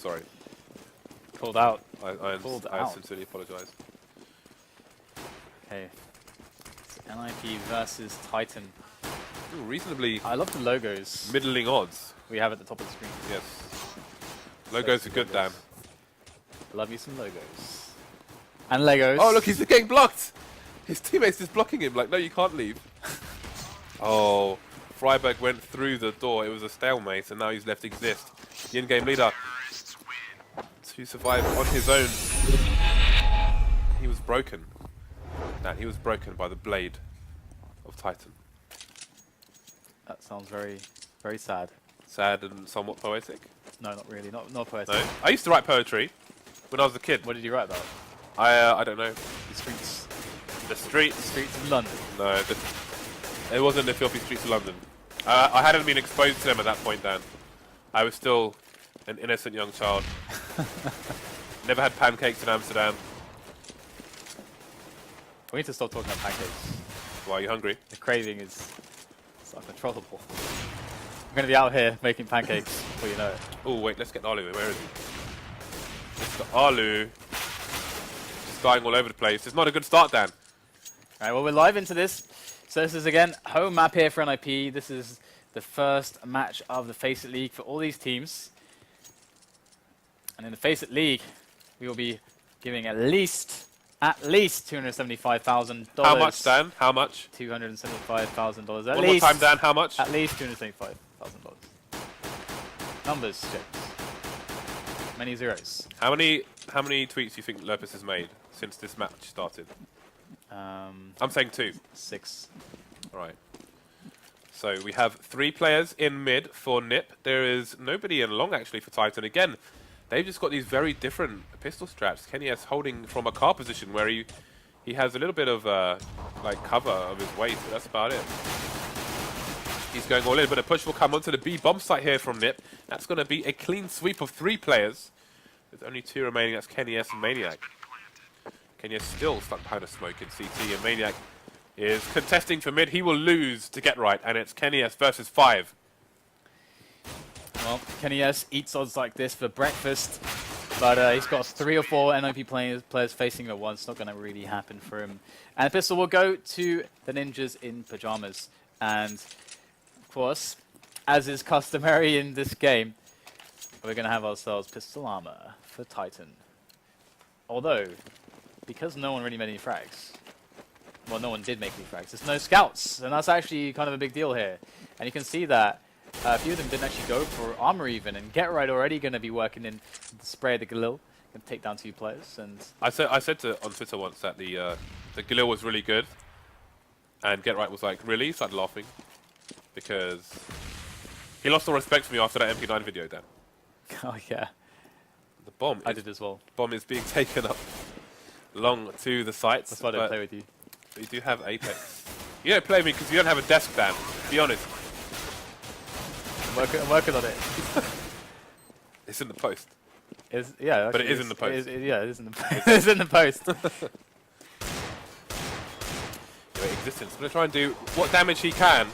Sorry. Called out. I sincerely apologize. Okay. It's NIP versus Titan. Ooh, reasonably I love the logos middling odds. we have at the top of the screen. Yes. Logos Sexy are good, logos. Dan. Love you some logos. And Legos. Oh, look, he's getting blocked. His teammate's just blocking him. Like, no, you can't leave. Oh, Freiberg went through the door. It was a stalemate, and now he's left Exist. The in-game leader to survive on his own. He was broken. Dan, he was broken by the blade of Titan. That sounds very, very sad. Sad and somewhat poetic. No, not really. Not poetic. No, I used to write poetry when I was a kid. What did you write about? I don't know. The streets. The streets. The streets of London. No, it wasn't the filthy streets of London. I hadn't been exposed to them at that point, Dan. I was still an innocent young child. Never had pancakes in Amsterdam. We need to stop talking about pancakes. Why, are you hungry? The craving is uncontrollable. I'm going to be out here making pancakes before you know it. Oh, wait, let's get Alu. Where is he? Mr. Alu. Just dying all over the place. It's not a good start, Dan. Alright, well, we're live into this. So this is, again, home map here for NIP. This is the first match of the FACEIT League for all these teams. And in the FACEIT League, we will be giving at least $275,000. How much, Dan? How much? $275,000. One more time, Dan. How much? At least $275,000. Numbers, jokes. Many zeros. How many tweets do you think Lopez has made since this match started? I'm saying 2. 6. All right. So we have 3 players in mid for NIP. There is nobody in long, actually, for Titan. Again, they've just got these very different pistol straps. Kenny S holding from a car position where he has a little bit of like cover of his waist, but that's about it. He's going all in, but a push will come onto the B bomb site here from NIP. That's going to be a clean sweep of 3 players. There's only 2 remaining. That's Kenny S and Maniac. Kenny S still stuck behind a smoke in CT, and Maniac is contesting for mid. He will lose to get right, and it's Kenny S versus 5. Well, Kenny S eats odds like this for breakfast, but he's got 3 or 4 NIP players facing him at once. Not going to really happen for him. And the pistol will go to the ninjas in pajamas. And, of course, as is customary in this game, we're going to have ourselves pistol armor for Titan. Although, because no one really made any frags, well, no one did make any frags, there's no scouts, and that's actually kind of a big deal here. And you can see that a few of them didn't actually go for armor even, and Get Right already going to be working in the spray of the Galil, going to take down 2 players. And I said on Twitter once that the Galil was really good, and Get Right was like, really? He started laughing because he lost all respect for me after that MP9 video. Dan. Oh yeah, the bomb. I did as well. Bomb is being taken up long to the sights. That's why I don't play with you. But you do have Apex. You don't play with me because you don't have a desk, Dan. Be honest. I'm working on it. It's in the post. Yeah, but it is in the post. Yeah, it is in the post. It's in the post. Existence. I'm going to try and do what damage he can.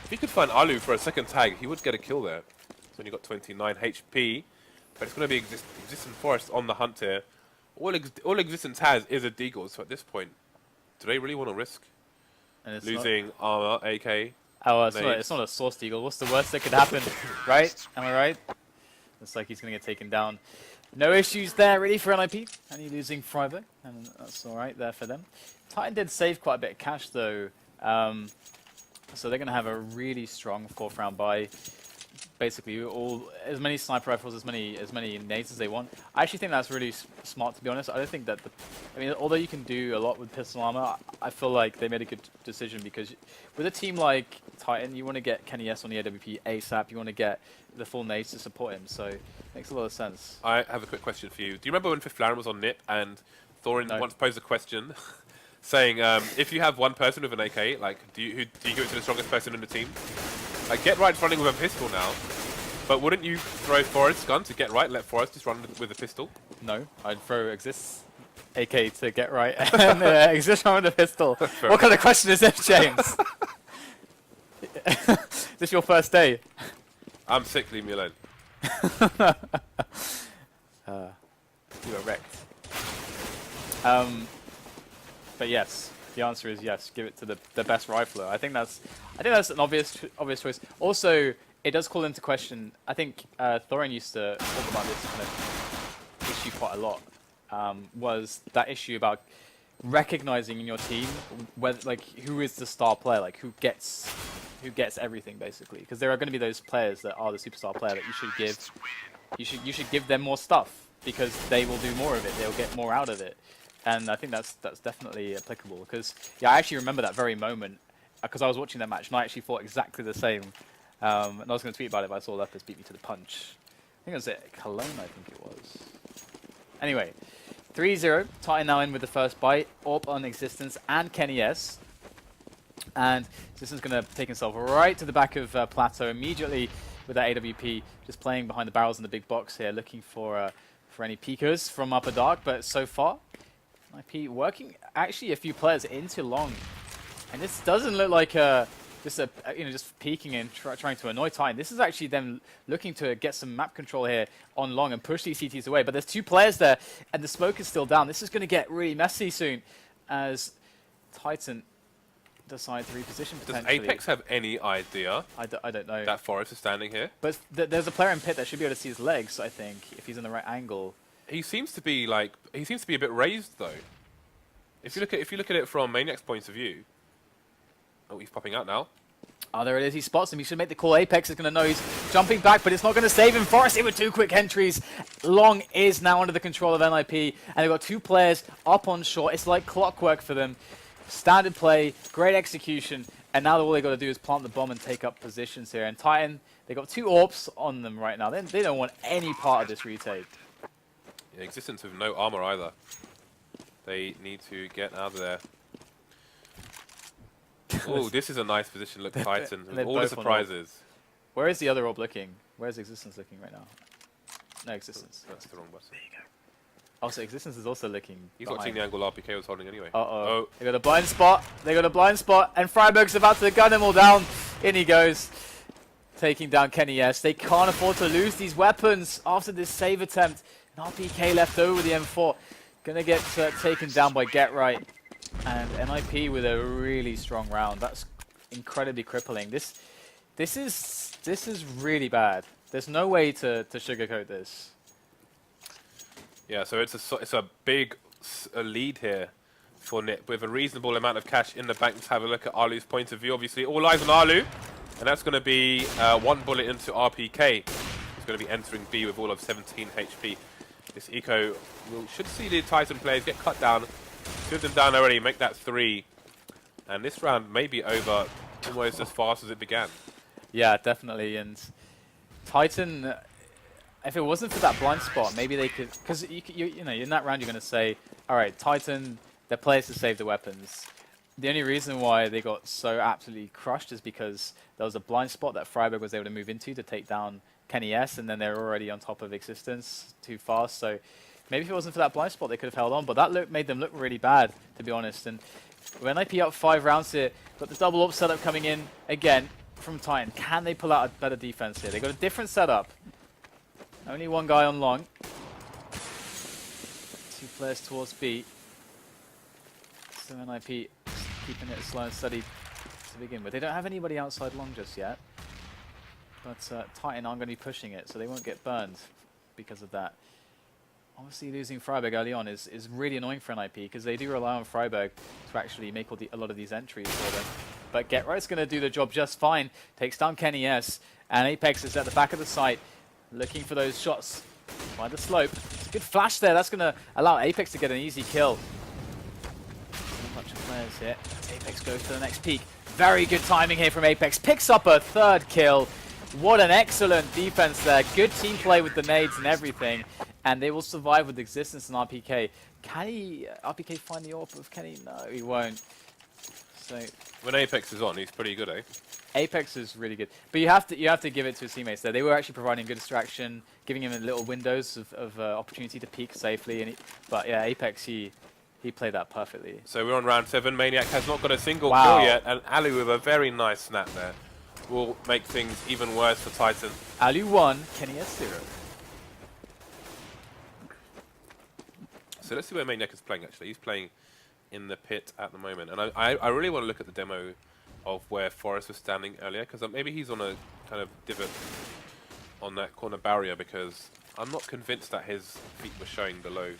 If he could find Alu for a second tag, he would get a kill there. He's only got 29 HP. But it's going to be Existence Forest on the hunt here. All Existence has is a Deagle, so at this point, do they really want to risk losing armor, AK? Oh, it's not a Source Deagle. What's the worst that could happen, right? Am I right? Looks like he's going to get taken down. No issues there, really, for NIP. Only losing Freiberg, and that's all right there for them. Titan did save quite a bit of cash, though. So they're going to have a really strong 4th round buy. Basically, as many sniper rifles, as many nades as they want. I actually think that's really smart, to be honest. I don't think that I mean, although you can do a lot with pistol armor, I feel like they made a good decision because with a team like Titan, you want to get Kenny S on the AWP ASAP. You want to get the full nades to support him. So it makes a lot of sense. I have a quick question for you. Do you remember when Fifth Laren was on NIP and Thorin once posed a question saying, if you have one person with an AK, like, do you give it to the strongest person in the team? Like, Get Right's running with a pistol now, but wouldn't you throw Forrest's gun to Get Right and let Forrest just run with a pistol? No, I'd throw Exist's AK to Get Right and Exist run with a pistol. What kind of question is this, James? Is this your first day? I'm sick, leave me alone. You were wrecked. But yes, the answer is yes. Give it to the best rifler. I think that's an obvious choice. Also, it does call into question. I think Thorin used to talk about this kind of issue quite a lot. Was that issue about recognizing in your team whether, like, who is the star player, like who gets everything basically, because there are going to be those players that are the superstar player that you should give them more stuff because they will do more of it, they'll get more out of it. And I think that's definitely applicable, because yeah, I actually remember that very moment because I was watching that match and I actually thought exactly the same. And I was going to tweet about it, but I saw Lepers beat me to the punch. I think it was at Cologne, I think it was. Anyway, 3-0, Titan now in with the first bite, AWP on Existence and Kenny S. And Existence going to take himself right to the back of Plateau immediately with that AWP, just playing behind the barrels in the big box here, looking for any peekers from Upper Dark. But so far, IP working actually a few players into long, and this doesn't look like just peeking and trying to annoy Titan. This is actually them looking to get some map control here on long and push these CTs away. But there's two players there, and the smoke is still down. This is going to get really messy soon as Titan decide to reposition potentially. Does Apex have any idea? I don't know. That Forest is standing here. But there's a player in pit that should be able to see his legs, I think, if he's in the right angle. He seems to be a bit raised though. If you look at it from Maniac's point of view. Oh, he's popping out now. Oh, there it is. He spots him. He should make the call. Apex is going to know he's jumping back, but it's not going to save him. Forest with two quick entries. Long is now under the control of NIP, and they've got two players up on short. It's like clockwork for them. Standard play, great execution, and now all they got to do is plant the bomb and take up positions here. And Titan, they got two AWPs on them right now. They don't want any part of this retake. Yeah, Existence with no armor either. They need to get out of there. Oh, this is a nice position. Look, Titan with all the surprises. Where is the other AWP looking? Where's Existence looking right now? No, Existence. That's the wrong button. There you go. Also, Existence is also looking. He's not seeing the angle RPK was holding anyway. Oh. They got a blind spot. And Freiburg's about to gun him all down. In he goes, taking down Kenny S. They can't afford to lose these weapons after this save attempt. An RPK left over with the M4. Gonna get taken down by Get Right. And NIP with a really strong round. That's incredibly crippling. This is really bad. There's no way to sugarcoat this. Yeah, so it's a big lead here for NIP with a reasonable amount of cash in the bank. Let's have a look at Alu's point of view. Obviously, all eyes on Alu, and that's going to be one bullet into RPK. He's going to be entering B with all of 17 HP. This eco should see the Titan players get cut down. Two of them down already, make that 3. And this round may be over almost as fast as it began. Yeah, definitely. And Titan, if it wasn't for that blind spot, maybe they could... Because, you know, in that round you're going to say, all right, Titan, their players to save the weapons. The only reason why they got so absolutely crushed is because there was a blind spot that Freiburg was able to move into to take down Kenny S, and then they're already on top of Existence too fast. So maybe if it wasn't for that blind spot, they could have held on. But that made them look really bad, to be honest. And when IP up 5 rounds here, got the double AWP setup coming in again from Titan. Can they pull out a better defense here? They got a different setup. Only one guy on long. 2 players towards B. So NIP keeping it slow and steady to begin with. They don't have anybody outside long just yet. But Titan aren't going to be pushing it, so they won't get burned because of that. Obviously, losing Freiburg early on is really annoying for NIP because they do rely on Freiburg to actually make a lot of these entries for them. But Get Right's going to do the job just fine. Takes down Kenny S, and Apex is at the back of the site, looking for those shots by the slope. It's a good flash there. That's going to allow Apex to get an easy kill. A bunch of players here. Apex goes to the next peak. Very good timing here from Apex. Picks up a 3rd kill. What an excellent defense there. Good team play with the nades and everything. And they will survive with Existence and RPK. Can RPK find the AWP of Kenny? No, he won't. So when Apex is on, he's pretty good, eh? Apex is really good. But you have to give it to his teammates there. They were actually providing good distraction, giving him little windows of opportunity to peek safely. But yeah, Apex, he played that perfectly. So we're on round 7. Maniac has not got a single Wow. kill yet. And Alu with a very nice snap there will make things even worse for Titan. Alu 1, Kenny S 0. So let's see where Maniac is playing, actually. He's playing in the pit at the moment. And I really want to look at the demo of where Forrest was standing earlier, because maybe he's on a kind of divot on that corner barrier, because I'm not convinced that his feet were showing below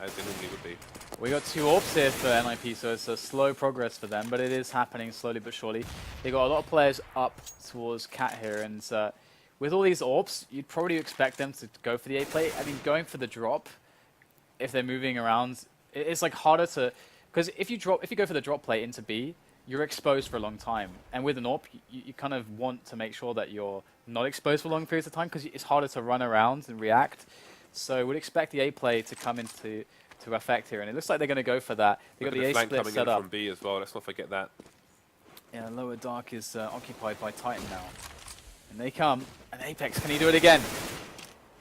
as they normally would be. We got 2 orbs here for NIP, so it's a slow progress for them, but it is happening slowly but surely. They got a lot of players up towards Cat here, and with all these orbs, you'd probably expect them to go for the A plate. I mean, going for the drop, if they're moving around, it's like harder to, because if you go for the drop plate into B, you're exposed for a long time, and with an AWP, you kind of want to make sure that you're not exposed for long periods of time, because it's harder to run around and react. So we'd expect the A play to come into effect here, and it looks like they're going to go for that. They got the A flank split coming set in up from B as well. Let's not forget that. Yeah, lower dark is occupied by Titan now, and they come. And Apex, can he do it again?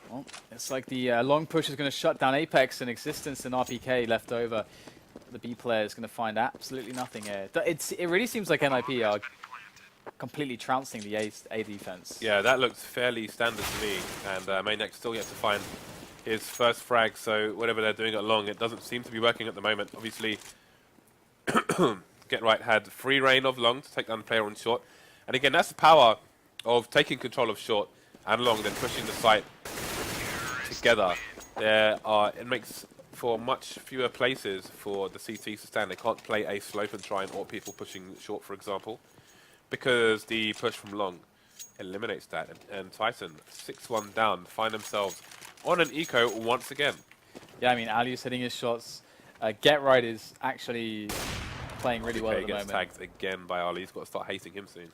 Well, it's like the long push is going to shut down Apex, and Existence and RPK left over. The B player is going to find absolutely nothing here. It really seems like NIP are completely trouncing the A defense. Yeah, that looks fairly standard to me, and Maniac still yet to find his first frag, so whatever they're doing at long, it doesn't seem to be working at the moment. Obviously, Get Right had free reign of long to take down the player on short, and again, that's the power of taking control of short and long, then pushing the site together. It makes for much fewer places for the CT to stand. They can't play a slope and try and AWP people pushing short, for example, because the push from long eliminates that. And Titan, 6-1 down, find themselves on an eco once again. Yeah, I mean, Ali's hitting his shots. Get Right is actually playing really well at the gets moment. tagged again by Ali. He's got to start hating him soon.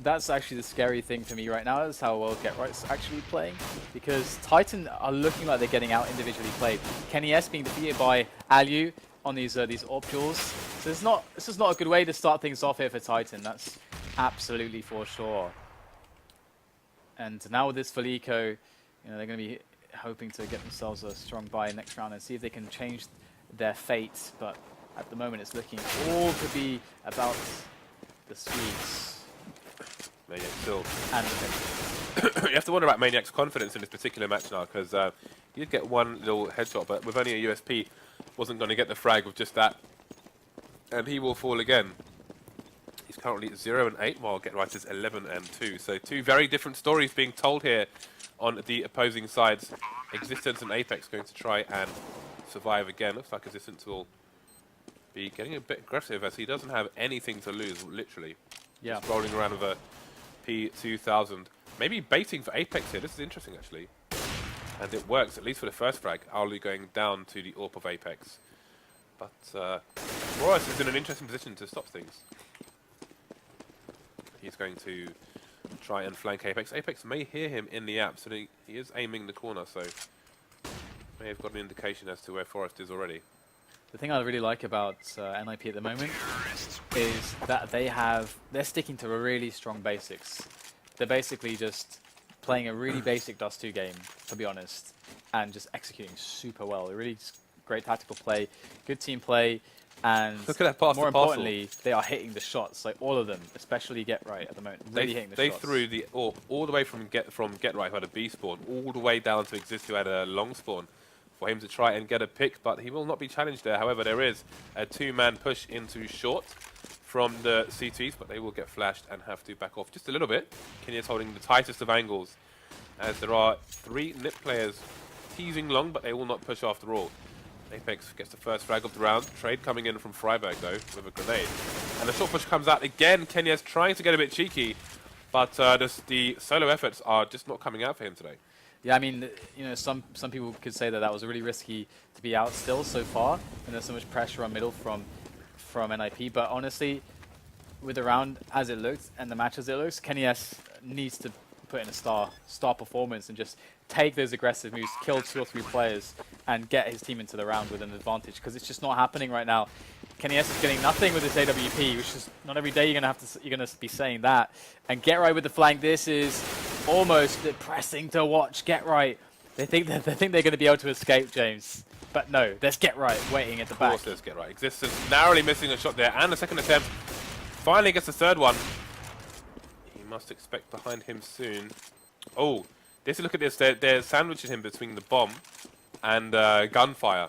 That's actually the scary thing for me right now, is how well Get Right's actually playing, because Titan are looking like they're getting out individually played. Kenny S being defeated by Alu on these AWP duels. So this is not a good way to start things off here for Titan. That's absolutely for sure. And now with this full eco, they're going to be hoping to get themselves a strong buy next round and see if they can change their fate. But at the moment, it's looking all to be about the Swedes. Maniac still. And the You have to wonder about Maniac's confidence in this particular match now, because he did get one little headshot, but with only a USP, wasn't going to get the frag with just that. And he will fall again. He's currently 0-8, while Get Right is 11-2. So 2 very different stories being told here on the opposing sides. Existence and Apex going to try and survive again. Looks like Existence will be getting a bit aggressive, as he doesn't have anything to lose, literally. Yeah. Just rolling around with a P2000. Maybe baiting for Apex here. This is interesting, actually. And it works, at least for the first frag. Alu going down to the AWP of Apex. But Royce is in an interesting position to stop things. He's going to try and flank Apex. Apex may hear him in the app, so he is aiming the corner, so may have got an indication as to where Forrest is already. The thing I really like about NIP at the moment is that they're sticking to a really strong basics. They're basically just playing a really basic Dust 2 game, to be honest, and just executing super well. A really great tactical play, good team play, and look at that pass more to parcel. importantly, they are hitting the shots, like all of them, especially Get Right at the moment. Really hitting the shots. They threw the AWP all the way from Get Right, who had a B spawn, all the way down to Exist, who had a long spawn, for him to try and get a pick, but he will not be challenged there. However, there is a 2-man push into short from the CTs, but they will get flashed and have to back off just a little bit. Kenya's holding the tightest of angles, as there are 3 NIP players teasing long, but they will not push after all. Apex gets the first frag of the round. Trade coming in from Freiberg, though, with a grenade. And the short push comes out again. Kenya's trying to get a bit cheeky, but the solo efforts are just not coming out for him today. Yeah, I mean, some people could say that was really risky to be out still so far, and there's so much pressure on middle from NIP. But honestly, with the round as it looks and the match as it looks, Kenny S needs to put in a star performance and just take those aggressive moves, kill 2 or 3 players, and get his team into the round with an advantage, because it's just not happening right now. Kenny S is getting nothing with his AWP, which is not every day you're gonna be saying that. And Get Right with the flank. This is almost depressing to watch. Get Right. They think they're gonna be able to escape, James, but no. There's Get Right waiting at the back. Of course, there's Get Right. Existence narrowly missing a shot there, and a second attempt. Finally gets the third one. He must expect behind him soon. Oh. Look at this. They're sandwiching him between the bomb and gunfire.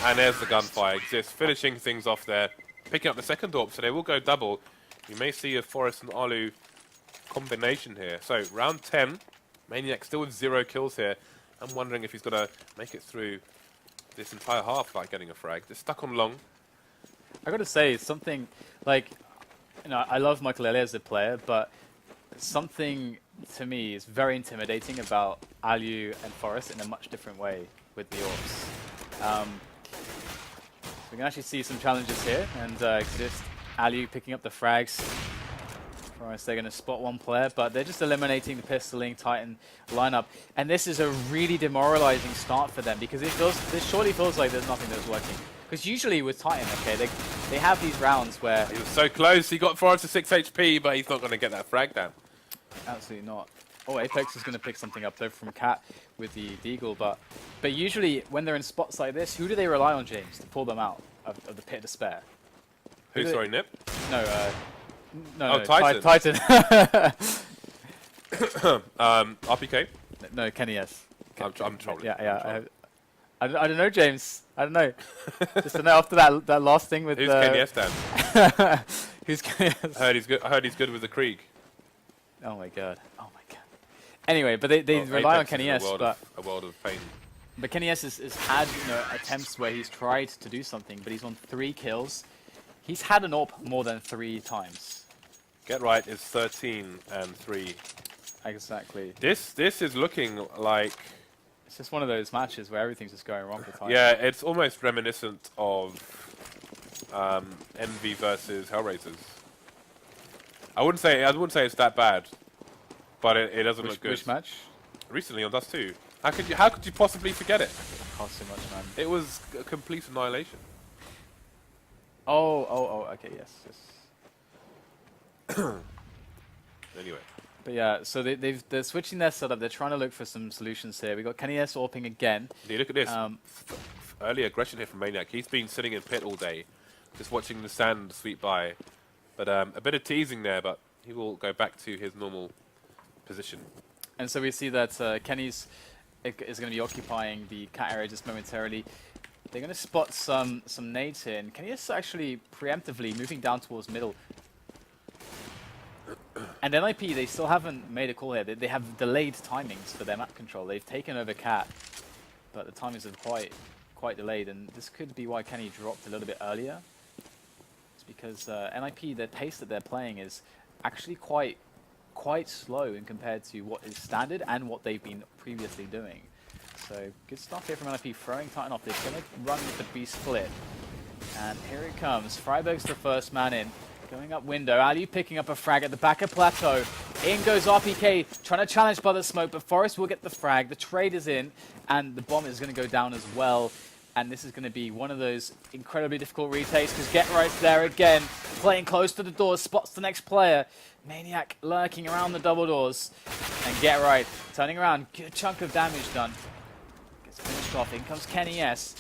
And there's the gunfire, just finishing things off there, picking up the second AWP, so they will go double. You may see a Forest and Alu combination here. So round 10, Maniac still with 0 kills here. I'm wondering if he's going to make it through this entire half without getting a frag. They're stuck on long. I gotta say, something like, you know, I love Michael Elliott as a player, but something to me is very intimidating about Alu and Forest in a much different way with the AWPs. We can actually see some challenges here, and Exist, Alu picking up the frags. Forest, they're going to spot one player, but they're just eliminating the pistoling Titan lineup. And this is a really demoralizing start for them, because this surely feels like there's nothing that's working. Because usually with Titan, okay, they have these rounds where... He was so close, he got Forest to 6 HP, but he's not going to get that frag down. Absolutely not. Oh, Apex is going to pick something up though from Cat with the Deagle, but usually when they're in spots like this, who do they rely on, James, to pull them out of the pit of despair? Who, sorry, Nip? No, Oh, no, Titan. Titan. RPK? No, Kenny S. I'm trolling. Yeah. I don't know, James. I don't know. Just to know after that last thing with... Who's Kenny S then? Who's Kenny S? I heard he's good with the Krieg. Oh my god. Anyway, but they rely on Kenny S, but... A world of pain. But Kenny S has had, you know, attempts where he's tried to do something, but he's on 3 kills. He's had an AWP more than 3 times. Get Right is 13 and 3. Exactly. This is looking like... It's just one of those matches where everything's just going wrong for Titan. Yeah, it's almost reminiscent of Envy versus Hellraisers. I wouldn't say it's that bad, but it doesn't look good. Which match? Recently on Dust 2. How could you possibly forget it? Cost so much, man. It was a complete annihilation. Oh, okay, yes. Anyway. But yeah, so they're switching their setup. They're trying to look for some solutions here. We got Kenny S AWPing again. Yeah, look at this. Early aggression here from Maniac. He's been sitting in pit all day, just watching the sand sweep by. But a bit of teasing there, but he will go back to his normal position. And so we see that Kenny's is going to be occupying the cat area just momentarily. They're going to spot some nades here, and Kenny is actually preemptively moving down towards middle. And NIP, they still haven't made a call here. They have delayed timings for their map control. They've taken over cat, but the timings are quite delayed, and this could be why Kenny dropped a little bit earlier. It's because NIP, the pace that they're playing is actually quite slow in compared to what is standard and what they've been previously doing. So good stuff here from NIP, throwing Titan off. They're going to run with the B split. And here it comes. Freiberg's the first man in. Going up window. Ali picking up a frag at the back of Plateau. In goes RPK, trying to challenge by the smoke, but Forest will get the frag. The trade is in, and the bomb is going to go down as well. And this is going to be one of those incredibly difficult retakes, because Get Right's there again, playing close to the doors, spots the next player. Maniac lurking around the double doors. And Get Right turning around. Good chunk of damage done. Gets finished off. In comes Kenny S.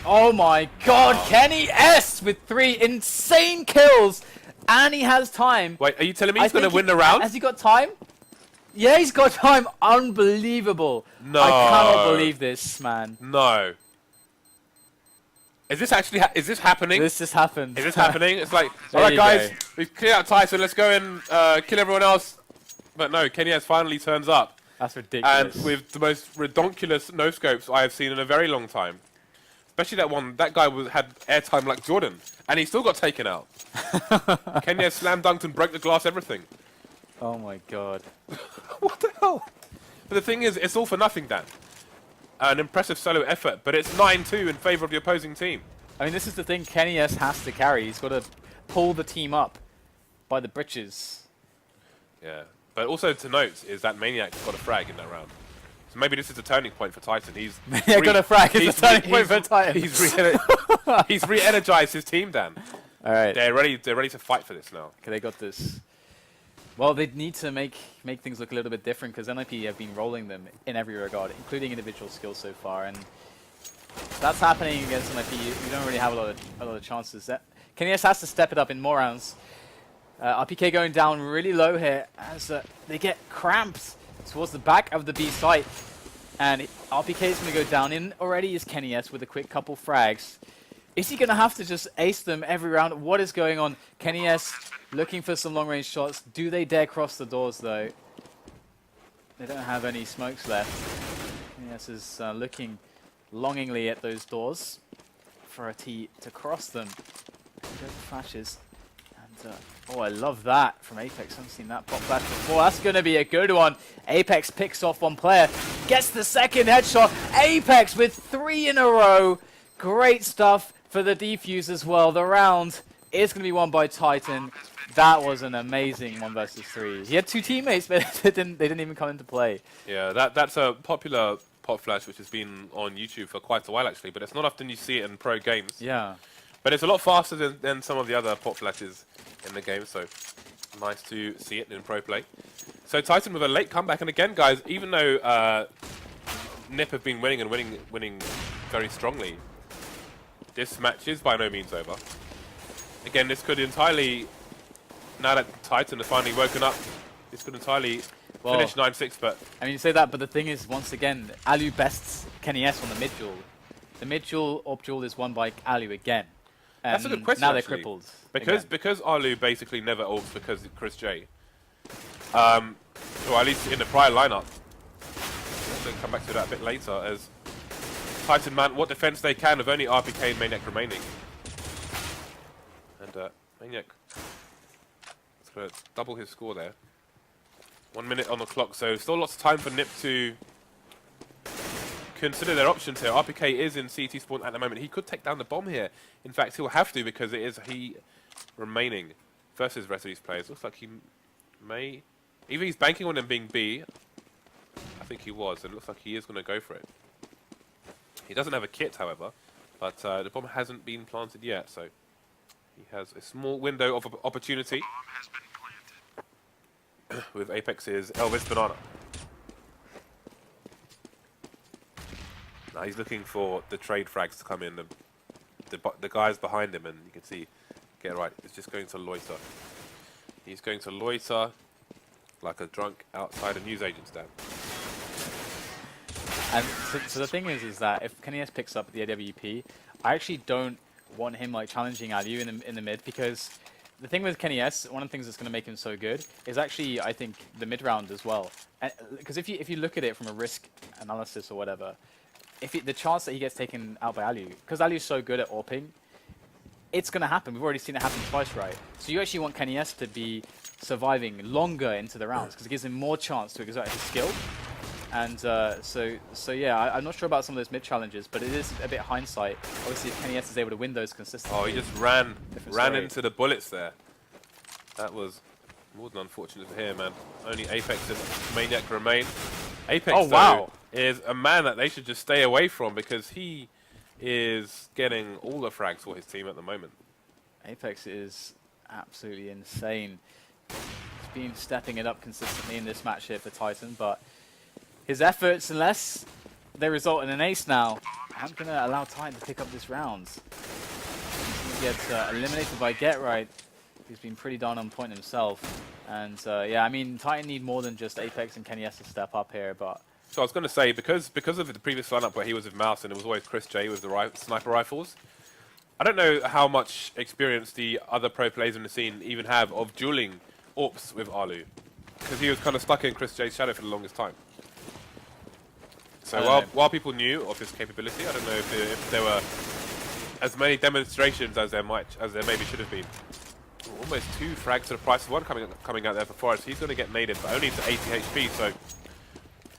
Oh my god, Kenny S with 3 insane kills, and he has time. Wait, are you telling me he's going to win the round? Has he got time? Yeah, he's got time. Unbelievable. No. I cannot believe this, man. No. Is this actually is this happening? This just happened. Is this happening? It's like, alright guys, we've cleared out Tyson, let's go and kill everyone else. But no, Kenny S finally turns up. That's ridiculous. And with the most redonkulous no-scopes I have seen in a very long time. Especially that guy had airtime like Jordan, and he still got taken out. Kenya slam dunked and broke the glass, everything. Oh my god. What the hell? But the thing is, it's all for nothing, Dan. An impressive solo effort, but it's 9-2 in favor of the opposing team. I mean, this is the thing Kenny S has to carry. He's got to pull the team up by the britches. Yeah, but also to note is that Maniac got a frag in that round. So maybe this is a turning point for Titan. He's got a frag. It's a turning point for Titan. He's re-energized his team, Dan. All right. They're ready to fight for this now. Okay, they got this. Well, they need to make things look a little bit different, because NIP have been rolling them in every regard, including individual skills so far, and that's happening against NIP. You don't really have a lot of chances. Kenny S has to step it up in more rounds. RPK going down really low here as they get cramped towards the back of the B site, and RPK is going to go down. In already is Kenny S with a quick couple frags. Is he going to have to just ace them every round? What is going on? Kenny S looking for some long-range shots. Do they dare cross the doors, though? They don't have any smokes left. Kenny S is looking longingly at those doors for a T to cross them. Good flashes. And, oh, I love that from Apex. I haven't seen that pop flash before. That's going to be a good one. Apex picks off one player. Gets the second headshot. Apex with 3 in a row. Great stuff for the defuse as well. The round is going to be won by Titan. That was an amazing 1 versus 3. He had 2 teammates, but they didn't even come into play. Yeah, that's a popular pop flash which has been on YouTube for quite a while actually, but it's not often you see it in pro games. Yeah. But it's a lot faster than some of the other pop flashes in the game, so nice to see it in pro play. So Titan with a late comeback, and again, guys, even though NiP have been winning and winning very strongly, this match is by no means over. Again, this could entirely, now that Titan has finally woken up, this could entirely finish 9-6, but... I mean, you say that, but the thing is, once again, Alu bests Kenny S on the mid duel. The mid duel, AWP duel is won by Alu again. That's a good question, now actually. they're crippled. Because Alu basically never ults because of Chris J. Or at least in the prior lineup. We'll come back to that a bit later as Titan man what defense they can with only RPK and Maniac remaining. And Maniac is going to double his score there. 1 minute on the clock, so still lots of time for NiP to consider their options here. RPK is in CT spawn at the moment. He could take down the bomb here. In fact, he'll have to because it is he remaining versus the rest of these players. Looks like he may... Either he's banking on them being B. I think he was, and it looks like he is going to go for it. He doesn't have a kit, however, but the bomb hasn't been planted yet, so he has a small window of opportunity with Apex's Elvis Banana. Now he's looking for the trade frags to come in, the guys behind him, and you can see, get it right, it's just going to loiter. He's going to loiter like a drunk outside a newsagent stand. And so the thing is that if Kenny S picks up the AWP, I actually don't want him like challenging Alu in the mid, because the thing with Kenny S, one of the things that's going to make him so good is actually, I think, the mid round as well. Because if you look at it from a risk analysis or whatever, the chance that he gets taken out by Alu, because Alu's so good at AWPing, it's going to happen. We've already seen it happen twice, right? So you actually want Kenny S to be surviving longer into the rounds, because it gives him more chance to exert his skill. And so yeah, I'm not sure about some of those mid challenges, but it is a bit hindsight. Obviously, if Kenny S is able to win those consistently. Oh, he just ran into the bullets there. That was more than unfortunate for him, man. Only Apex and Maniac remain. Apex, though, is a man that they should just stay away from because he is getting all the frags for his team at the moment. Apex is absolutely insane. He's been stepping it up consistently in this match here for Titan, but his efforts, unless they result in an ace now, I'm going to allow Titan to pick up this round. He's going to get eliminated by Get Right, who's been pretty darn on point himself. And yeah, I mean, Titan need more than just Apex and Kenny S to step up here, but... So I was going to say, because of the previous lineup where he was with Mouse and it was always Chris J with the sniper rifles, I don't know how much experience the other pro players in the scene even have of dueling AWPs with Alu, because he was kind of stuck in Chris J's shadow for the longest time. So while people knew of his capability, I don't know if there were as many demonstrations as there maybe should have been. Ooh, almost 2 frags to the price of 1 coming out there for Forrest. He's going to get naded, but only to 80 HP. So,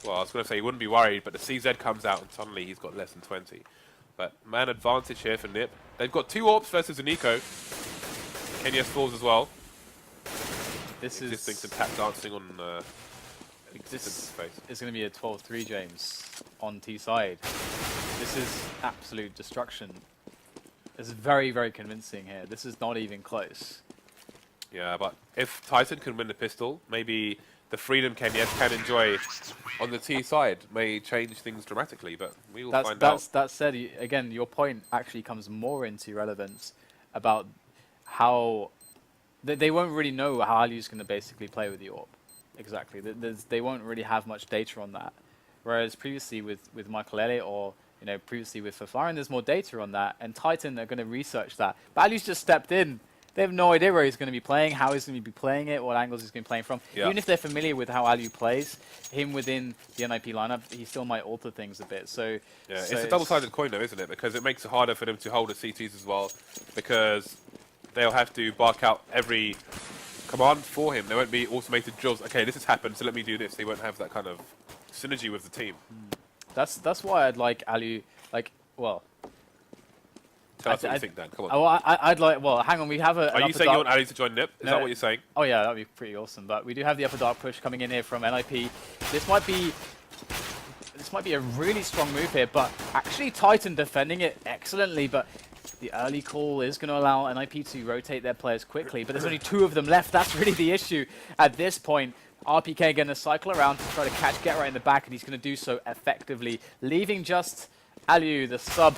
well, I was going to say he wouldn't be worried, but the CZ comes out and suddenly he's got less than 20. But man advantage here for NiP. They've got 2 AWPs versus an eco. Kenny S falls as well. This existing some tap dancing on. This is going to be a 12-3, James, on T side. This is absolute destruction. This is very, very convincing here. This is not even close. Yeah, but if Titan can win the pistol, maybe the freedom Kenny S can enjoy on the T side may change things dramatically, but we will find out. That said, again, your point actually comes more into relevance about how they won't really know how Alu's going to basically play with the AWP. Exactly. They won't really have much data on that. Whereas previously with Michael Elliott or previously with Fafarian, there's more data on that, and Titan are going to research that. Value's just stepped in. They have no idea where he's going to be playing, how he's going to be playing it, what angles he's going to be playing from. Yeah. Even if they're familiar with how Alu plays, him within the NIP lineup, he still might alter things a bit. So yeah, it's a double-sided coin though, isn't it? Because it makes it harder for them to hold the CTs as well, because they'll have to bark out every command for him. There won't be automated drills. Okay, this has happened, so let me do this. They won't have that kind of synergy with the team. That's why I'd like Alu, well... Tell us what you think, Dan. Come on. Oh, I'd like... Well, hang on. We have a... Are you saying you want Ali to join NIP? Is that what you're saying? Oh, yeah. That would be pretty awesome. But we do have the upper dark push coming in here from NIP. This might be a really strong move here, but actually Titan defending it excellently. But the early call is going to allow NIP to rotate their players quickly. But there's only 2 of them left. That's really the issue at this point. RPK going to cycle around to try to catch Get Right in the back, and he's going to do so effectively, leaving just Alu, the sub.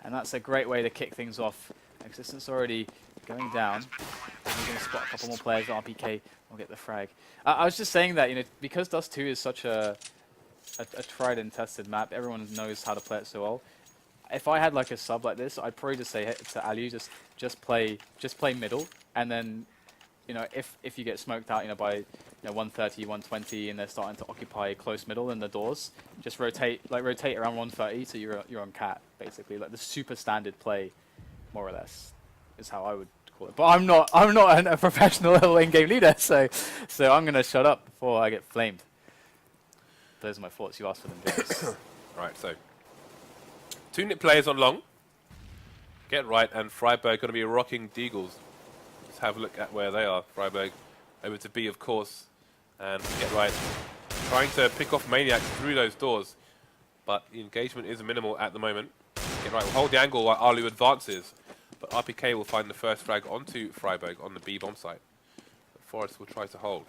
And that's a great way to kick things off. Existence already going down. And we're going to spot a couple more players. RPK will get the frag. I was just saying that, because Dust 2 is such a tried and tested map, everyone knows how to play it so well. If I had like a sub like this, I'd probably just say to Alu, just play middle, and then if you get smoked out by 130, 120, and they're starting to occupy close middle in the doors, just rotate around 130 so you're on cat, basically. Like the super standard play, more or less, is how I would call it. But I'm not a professional in-game leader, so I'm gonna shut up before I get flamed. Those are my thoughts. You asked for them, James. Right, so 2 NIP players on long. Get Right and Freiburg going to be rocking Deagles. Let's have a look at where they are. Freiburg over to B, of course, and Get Right trying to pick off Maniac through those doors, but the engagement is minimal at the moment. Get Right will hold the angle while Alu advances, but RPK will find the first frag onto Freiburg on the B bomb site. But Forest will try to hold.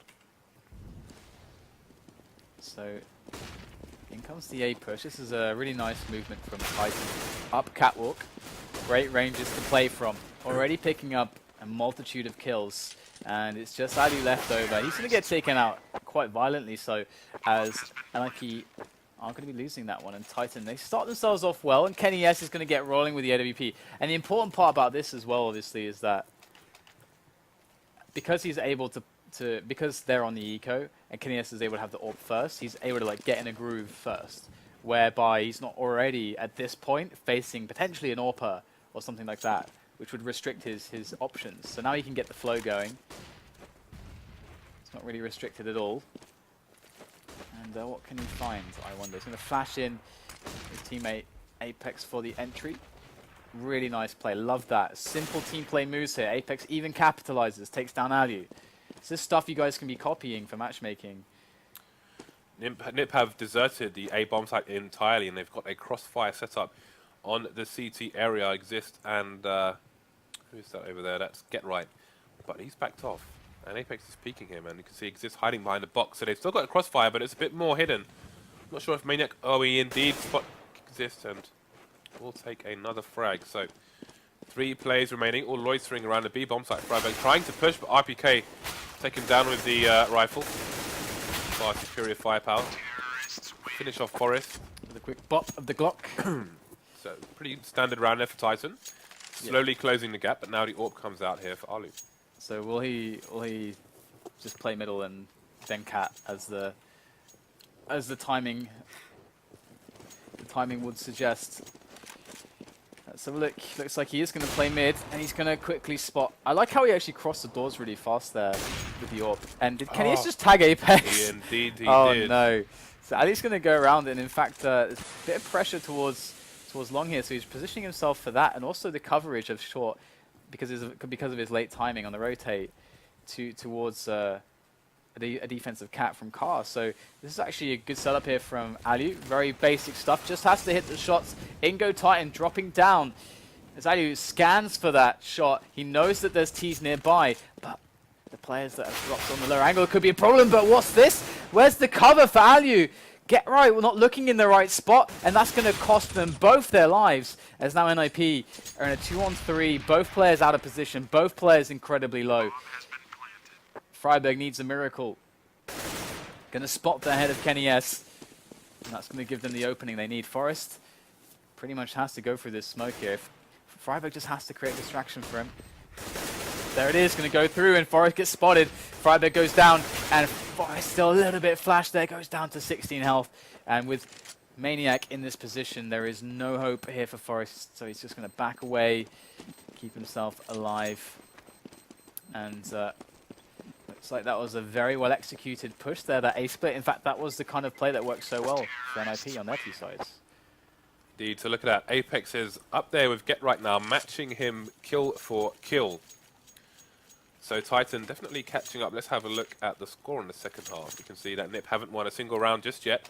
So in comes the A push. This is a really nice movement from Titan. Up catwalk. Great ranges to play from. Already picking up a multitude of kills. And it's just Ali left over. He's going to get taken out quite violently, so as NIP are going to be losing that one. And Titan, they start themselves off well, and Kenny S is going to get rolling with the AWP. And the important part about this as well, obviously, is that because he's able to because they're on the eco, and Kenny S is able to have the AWP first, he's able to get in a groove first, whereby he's not already, at this point, facing potentially an AWPer or something like that, which would restrict his options. So now he can get the flow going. It's not really restricted at all. And what can he find, I wonder? He's going to flash in his teammate Apex for the entry. Really nice play. Love that. Simple team play moves here. Apex even capitalizes, takes down Alu. This is stuff you guys can be copying for matchmaking. NIP have deserted the A bomb site entirely, and they've got a crossfire setup on the CT area exist, and who's that over there? That's Get Right, but he's backed off, and Apex is peeking him, and you can see Exist hiding behind the box, so they've still got a crossfire, but it's a bit more hidden. Not sure if Maniac, he indeed spot Exist, and we'll take another frag. So 3 players remaining, all loitering around the B bomb site. Freiburg trying to push, but RPK taken down with the rifle. Far superior firepower. Finish off Forest With a quick bop of the Glock. So pretty standard round there for Titan. Slowly closing the gap, but now the AWP comes out here for Alu. So will he just play middle and then cat as the timing would suggest? So look, looks like he is going to play mid, and he's going to quickly spot. I like how he actually crossed the doors really fast there with the AWP. And did Kenny just tag Apex? He indeed he did. Oh no! So Ali's going to go around it, and in fact, there's a bit of pressure towards long here. So he's positioning himself for that, and also the coverage of short because of his late timing on the rotate towards a defensive cat from Car. So this is actually a good setup here from Alu. Very basic stuff. Just has to hit the shots. Ingo Titan dropping down. As Alu scans for that shot, he knows that there's T's nearby, but the players that have dropped on the lower angle could be a problem. But what's this? Where's the cover for Alu? Get Right, we're not looking in the right spot, and that's going to cost them both their lives, as now NIP are in a 2-on-3, both players out of position, both players incredibly low. Freiburg needs a miracle. Going to spot the head of Kenny S. And that's going to give them the opening they need. Forest pretty much has to go through this smoke here. Freiburg just has to create distraction for him. There it is, going to go through, and Forest gets spotted. Freiburg goes down, and Forest still a little bit flash there, goes down to 16 health. And with Maniac in this position, there is no hope here for Forest, so he's just going to back away, keep himself alive. And looks like that was a very well executed push there, that A-split. In fact, that was the kind of play that worked so well for NIP on their two sides. Indeed, so look at that. Apex is up there with Get Right now, matching him kill for kill. So Titan definitely catching up. Let's have a look at the score in the second half. You can see that NIP haven't won a single round just yet,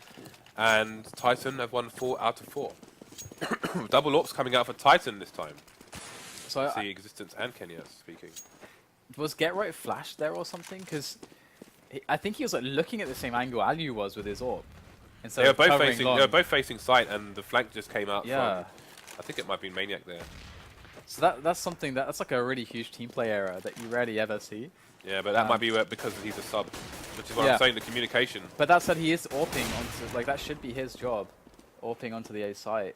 and Titan have won 4 out of 4. Double AWPs coming out for Titan this time. So see Existence and Kenya speaking. Was Get Right flashed there or something? Because I think he was like looking at the same angle Alu was with his AWP. They were both facing site, and the flank just came out. Yeah. From, I think it might be Maniac there. So that's something that's like a really huge team play error that you rarely ever see. Yeah, but that might be because he's a sub, which is what I'm saying, the communication. But that said, he is AWPing onto, like, that should be his job, AWPing onto the A site.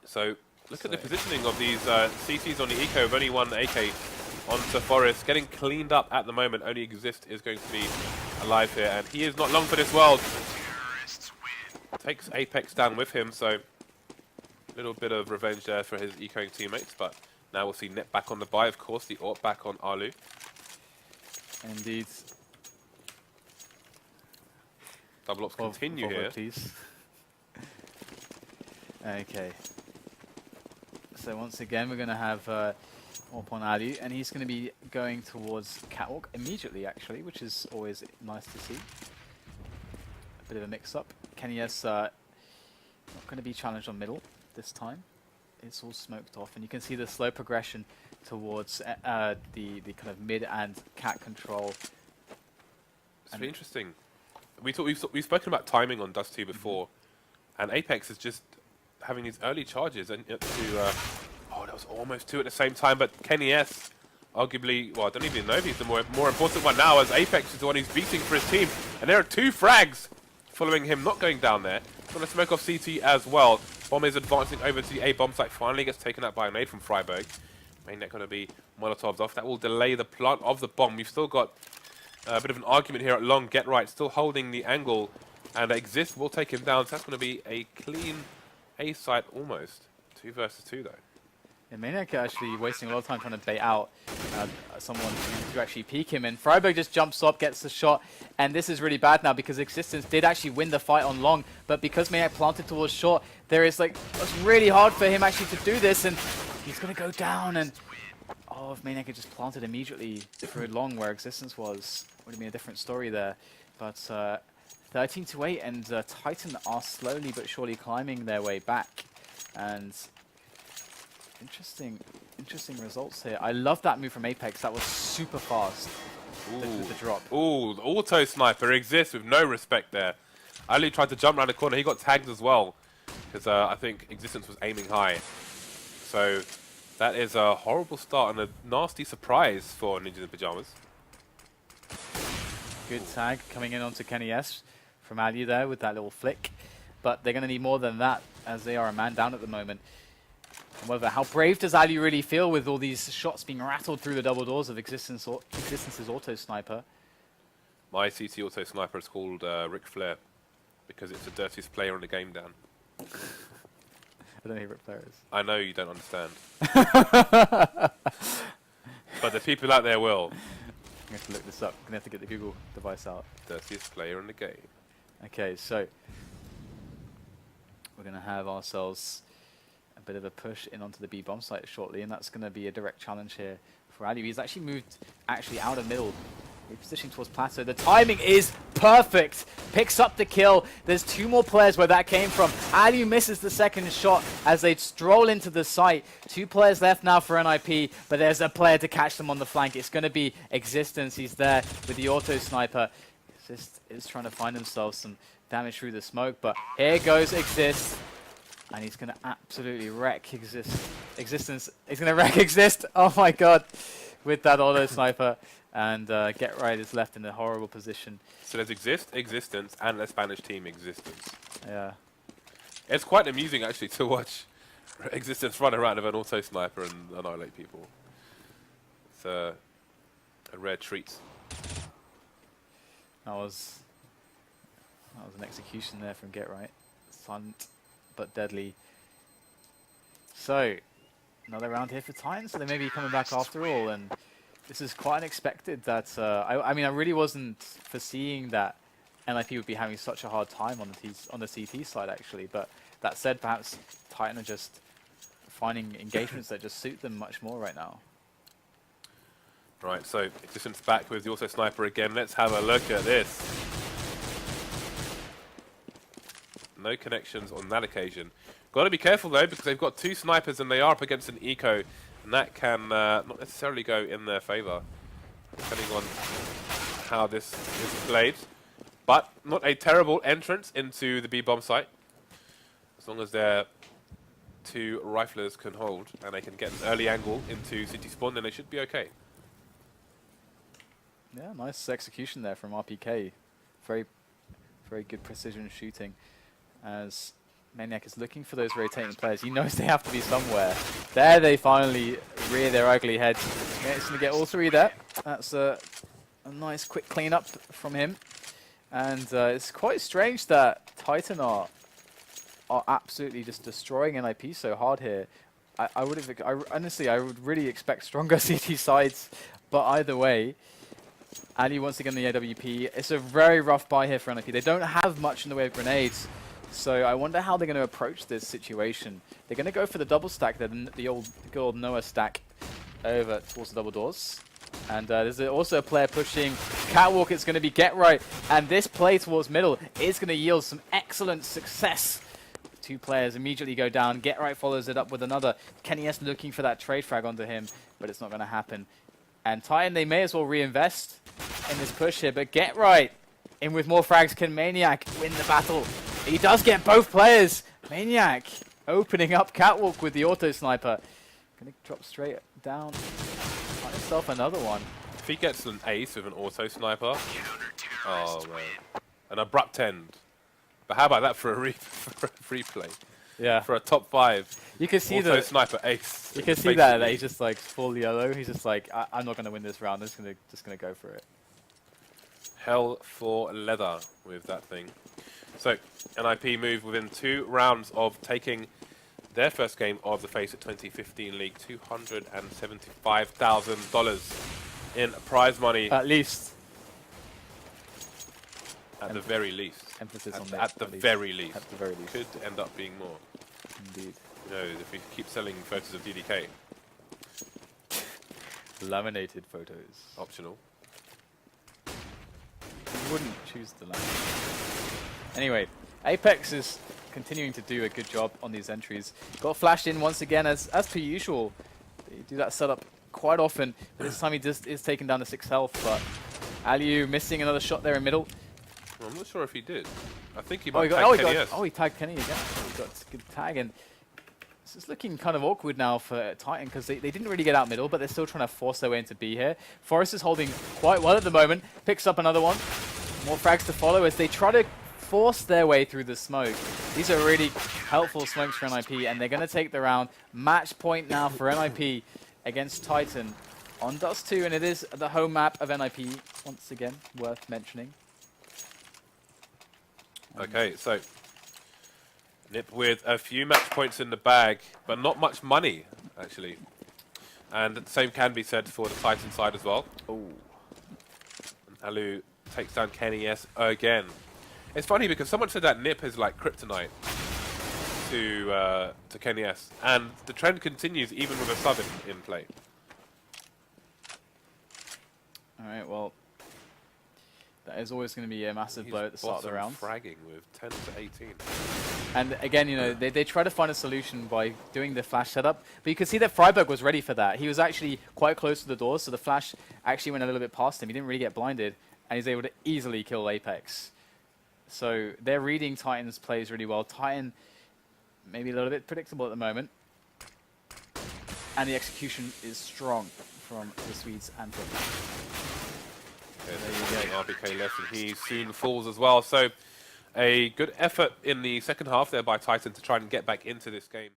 So look at the positioning of these CCs on the eco. Have only one AK onto Forest, getting cleaned up at the moment. Only Exist is going to be alive here, and he is not long for this world. Takes Apex down with him, so a little bit of revenge there for his ecoing teammates, but now we'll see Net back on the buy, of course, the AWP back on Alu. Indeed. Double AWPs continue here. Please. Okay. So once again, we're going to have AWP on Alu, and he's going to be going towards Catwalk immediately, actually, which is always nice to see. A bit of a mix-up. Kenny's not going to be challenged on middle this time. It's all smoked off, and you can see the slow progression towards the kind of mid and cat control. It's really interesting. We've spoken about timing on Dust 2 before, and Apex is just having these early charges and oh, that was almost 2 at the same time, but Kenny S, arguably, well, I don't even know if he's the more important one now, as Apex is the one who's beating for his team, and there are 2 frags following him not going down there. Going to smoke off CT as well. Bomb is advancing over to the A bomb site. Finally gets taken out by a nade from Freiburg. Mainnet going to be Molotovs off. That will delay the plant of the bomb. We've still got a bit of an argument here at long. Get Right still holding the angle, and Exist will take him down. So that's going to be a clean A site almost. 2 versus 2 though. And Maniac actually wasting a lot of time trying to bait out someone to actually peek him, and Freiburg just jumps up, gets the shot, and this is really bad now because Existence did actually win the fight on long, but because Maniac planted towards short, there is like, it's really hard for him actually to do this, and he's going to go down, and oh, if Maniac had just planted immediately through long where Existence was, would have been a different story there. But 13-8, and Titan are slowly but surely climbing their way back, and interesting results here. I love that move from Apex. That was super fast. With the drop. Ooh, the auto sniper Exists with no respect there. Ali tried to jump around the corner. He got tagged as well because I think Existence was aiming high. So that is a horrible start and a nasty surprise for Ninjas in Pajamas. Good tag coming in onto Kenny S from Ali there with that little flick. But they're going to need more than that as they are a man down at the moment. However, how brave does Ali really feel with all these shots being rattled through the double doors of Existence's auto sniper? My CT auto sniper is called Ric Flair because it's the dirtiest player in the game, Dan. I don't know who Ric Flair is. I know you don't understand. But the people out there will. I'm going to have to look this up. I'm going to have to get the Google device out. Dirtiest player in the game. Okay, so we're going to have ourselves a bit of a push in onto the B bomb site shortly, and that's going to be a direct challenge here for Ali. He's actually moved out of middle, repositioning towards Plateau. The timing is perfect. Picks up the kill. There's 2 more players where that came from. Ali misses the second shot as they stroll into the site. 2 players left now for NIP, but there's a player to catch them on the flank. It's going to be Existence. He's there with the auto sniper. Exist is trying to find himself some damage through the smoke, but here goes Exist. And he's going to absolutely wreck Existence. He's going to wreck Exist. Oh my god. with that auto sniper, and Get Right is left in a horrible position. So there's existence, and the Spanish team existence. Yeah. It's quite amusing actually to watch existence run around with an auto sniper and annihilate people. It's a rare treat. That was an execution there from Get Right. Silent but deadly. So, another round here for Titans, so they may be coming back after all, and this is quite unexpected that, I mean, I really wasn't foreseeing that NIP would be having such a hard time on the CT side, actually, but that said, perhaps Titan are just finding engagements that just suit them much more right now. Right, so existence back with the auto sniper again. Let's have a look at this. No connections on that occasion. Got to be careful though, because they've got two snipers and they are up against an eco, and that can not necessarily go in their favor, depending on how this is played. But not a terrible entrance into the B-bomb site, as long as their two riflers can hold and they can get an early angle into city spawn, then they should be okay. Yeah, nice execution there from RPK. Very, very good precision shooting, as Maniac is looking for those rotating players. He knows they have to be somewhere. There they finally rear their ugly heads. Yeah, it's going to get all three there. That's a nice quick cleanup from him. And it's quite strange that Titan are absolutely just destroying NIP so hard here. Honestly, I would really expect stronger CT sides, but either way, Ali once again the AWP. It's a very rough buy here for NIP. They don't have much in the way of grenades, so I wonder how they're going to approach this situation. They're going to go for the double stack, the old good old Noah stack over towards the double doors. And there's also a player pushing Catwalk. It's going to be Get Right, and this play towards middle is going to yield some excellent success. Two players immediately go down. Get Right follows it up with another. Kenny S looking for that trade frag onto him, but it's not going to happen. And Titan, they may as well reinvest in this push here, but Get Right in with more frags. Can Maniac win the battle? He does get both players. Maniac opening up Catwalk with the auto sniper. Gonna drop straight down. Find himself another one. If he gets an ace with an auto sniper, oh man, an abrupt end. But how about that for a replay? Yeah. For a top 5. You can see auto sniper ace. You can see that he's just like full yellow. He's just like, I'm not gonna win this round. I'm just gonna go for it. Hell for leather with that thing. So NIP move within 2 rounds of taking their first game of the FACEIT 2015 League, $275,000 in prize money. At least. At the very least. Emphasis on that. At the very least. At the very least. Could end up being more. Indeed. You know, if we keep selling photos of DDK. Laminated photos. Optional. You wouldn't choose the laminated. Anyway, Apex is continuing to do a good job on these entries. Got flashed in once again as per usual. They do that setup quite often, but this time he just is taking down the 6 health, but Aliu missing another shot there in middle. Well, I'm not sure if he did. I think he Oh, might tag Kenny S. he tagged Kenny again. He got a good tag, and this is looking kind of awkward now for Titan, because they didn't really get out middle, but they're still trying to force their way into B here. Forrest is holding quite well at the moment, picks up another one. More frags to follow as they try to force their way through the smoke. These are really helpful smokes for NIP, and they're going to take the round. Match point now for NIP against Titan on Dust 2, and it is the home map of NIP, once again, worth mentioning. Okay, so Nip with a few match points in the bag, but not much money, actually. And the same can be said for the Titan side as well. Oh. Alu takes down Kenny S again. It's funny because someone said that Nip is like kryptonite to Kenny S, and the trend continues even with a sub in play. All right, well, that is always going to be a massive blow at the start of the round. Fragging with 10 to 18. And again, you know, they try to find a solution by doing the flash setup, but you can see that Freiburg was ready for that. He was actually quite close to the doors, so the flash actually went a little bit past him. He didn't really get blinded, and he's able to easily kill Apex. So they're reading Titan's plays really well. Titan maybe a little bit predictable at the moment, and the execution is strong from the Swedes and There's RBK left, and he soon falls as well. So a good effort in the second half there by Titan to try and get back into this game.